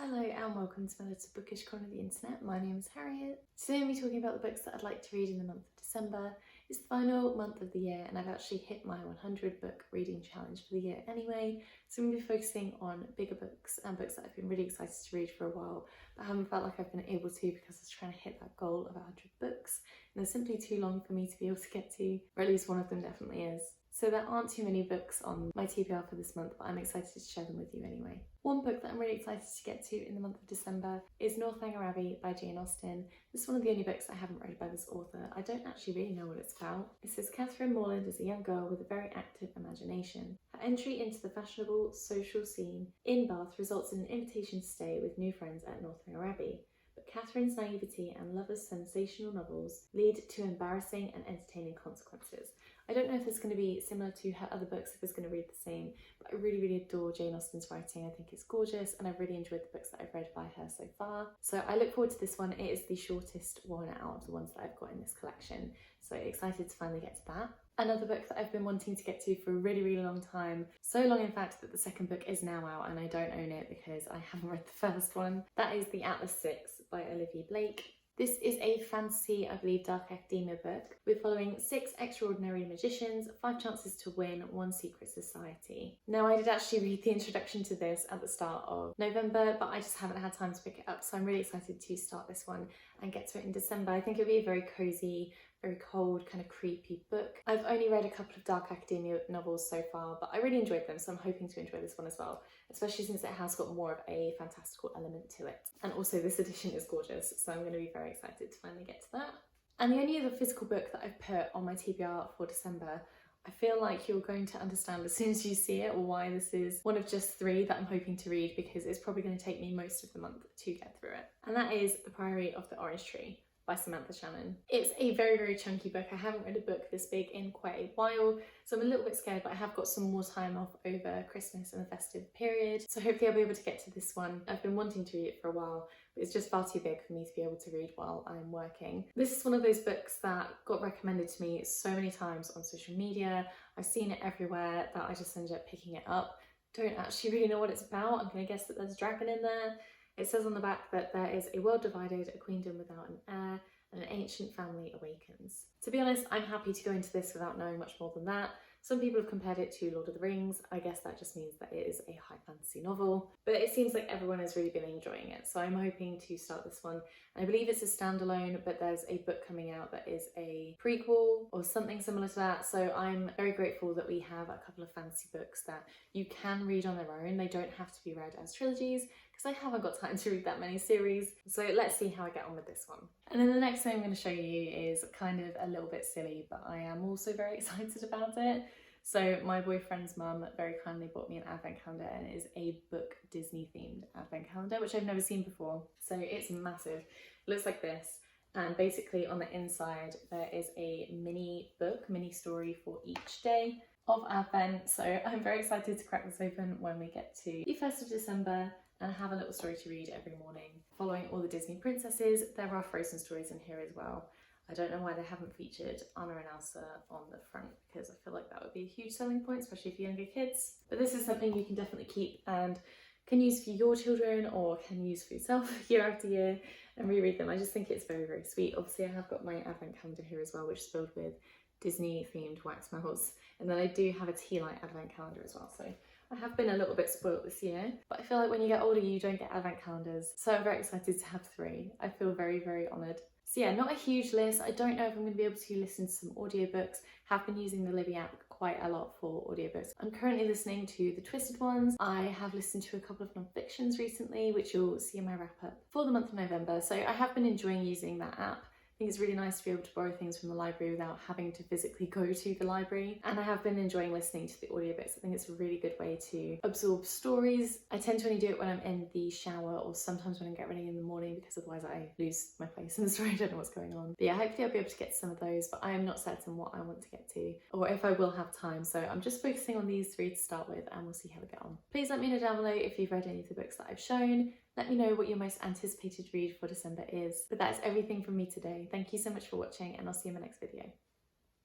Hello and welcome to my little bookish corner of the internet. My name is Harriet. Today I'm going to be talking about the books that I'd like to read in the month of December. It's the final month of the year and I've actually hit my 100 book reading challenge for the year anyway. So I'm going to be focusing on bigger books and books that I've been really excited to read for a while, but I haven't felt like I've been able to because I was trying to hit that goal of 100 books. And they're simply too long for me to be able to get to, or at least one of them definitely is. So there aren't too many books on my TBR for this month, but I'm excited to share them with you anyway. One book that I'm really excited to get to in the month of December is Northanger Abbey by Jane Austen. This is one of the only books I haven't read by this author. I don't actually really know what it's about. It says Catherine Morland is a young girl with a very active imagination. Her entry into the fashionable social scene in Bath results in an invitation to stay with new friends at Northanger Abbey. But Catherine's naivety and lover's sensational novels lead to embarrassing and entertaining consequences. I don't know if it's going to be similar to her other books, if it's going to read the same, but I really adore Jane Austen's writing. I think it's gorgeous and I've really enjoyed the books that I've read by her so far. So I look forward to this one. It is the shortest one out of the ones that I've got in this collection. So excited to finally get to that. Another book that I've been wanting to get to for a really long time. So long in fact that the second book is now out and I don't own it because I haven't read the first one. That is The Atlas Six by Olivia Blake. This is a fantasy, I believe, dark academia book. We're following 6 extraordinary magicians, 5 chances to win, 1 secret society. Now, I did actually read the introduction to this at the start of November, but I just haven't had time to pick it up, so I'm really excited to start this one and get to it in December. I think it'll be a very cozy, very cold, kind of creepy book. I've only read a couple of dark academia novels so far, but I really enjoyed them, so I'm hoping to enjoy this one as well, especially since it has got more of a fantastical element to it. And also this edition is gorgeous, so I'm going to be very excited to finally get to that. And the only other physical book that I've put on my TBR for December, I feel like you're going to understand as soon as you see it why this is one of just 3 that I'm hoping to read, because it's probably going to take me most of the month to get through it. And that is The Priory of the Orange Tree by Samantha Shannon. It's a very chunky book. I haven't read a book this big in quite a while, so I'm a little bit scared, but I have got some more time off over Christmas and the festive period, so hopefully I'll be able to get to this one. I've been wanting to read it for a while, but it's just far too big for me to be able to read while I'm working. This is one of those books that got recommended to me so many times on social media. I've seen it everywhere that I just ended up picking it up. Don't actually really know what it's about. I'm gonna guess that there's a dragon in there. It says on the back that there is a world divided, a queendom without an heir, and an ancient family awakens. To be honest, I'm happy to go into this without knowing much more than that. Some people have compared it to Lord of the Rings. I guess that just means that it is a high fantasy novel, but it seems like everyone has really been enjoying it, so I'm hoping to start this one. And I believe it's a standalone, but there's a book coming out that is a prequel or something similar to that, so I'm very grateful that we have a couple of fantasy books that you can read on their own. They don't have to be read as trilogies, because I haven't got time to read that many series, so let's see how I get on with this one. And then the next thing I'm going to show you is kind of a little bit silly, but I am also very excited about it. So my boyfriend's mum very kindly bought me an advent calendar, and it is a book Disney themed advent calendar, which I've never seen before. So it's massive. It looks like this, and basically on the inside there is a mini book, mini story for each day of Advent. So I'm very excited to crack this open when we get to the 1st of December and have a little story to read every morning. Following all the Disney princesses, there are Frozen stories in here as well. I don't know why they haven't featured Anna and Elsa on the front, because I feel like that would be a huge selling point, especially for younger kids. But this is something you can definitely keep and can use for your children or can use for yourself year after year and reread them. I just think it's very sweet. Obviously I have got my advent calendar here as well, which is filled with Disney themed wax melts, and then I do have a tea light advent calendar as well, so I have been a little bit spoilt this year, but I feel like when you get older you don't get advent calendars, so I'm very excited to have 3. I feel very honoured. So yeah, not a huge list. I don't know if I'm going to be able to listen to some audiobooks. Have been using the Libby app quite a lot for audiobooks. I'm currently listening to the Twisted ones. I have listened to a couple of non-fictions recently, which you'll see in my wrap up for the month of November, so I have been enjoying using that app. I think it's really nice to be able to borrow things from the library without having to physically go to the library, and I have been enjoying listening to the audiobooks. I think it's a really good way to absorb stories. I tend to only do it when I'm in the shower or sometimes when I get ready in the morning, because otherwise I lose my place in the story. I don't know what's going on. But yeah, hopefully I'll be able to get to some of those, but I am not certain what I want to get to or if I will have time, so I'm just focusing on these 3 to start with and we'll see how we get on. Please let me know down below if you've read any of the books that I've shown. Let me know what your most anticipated read for December is. But that is everything from me today. Thank you so much for watching, and I'll see you in my next video.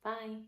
Bye!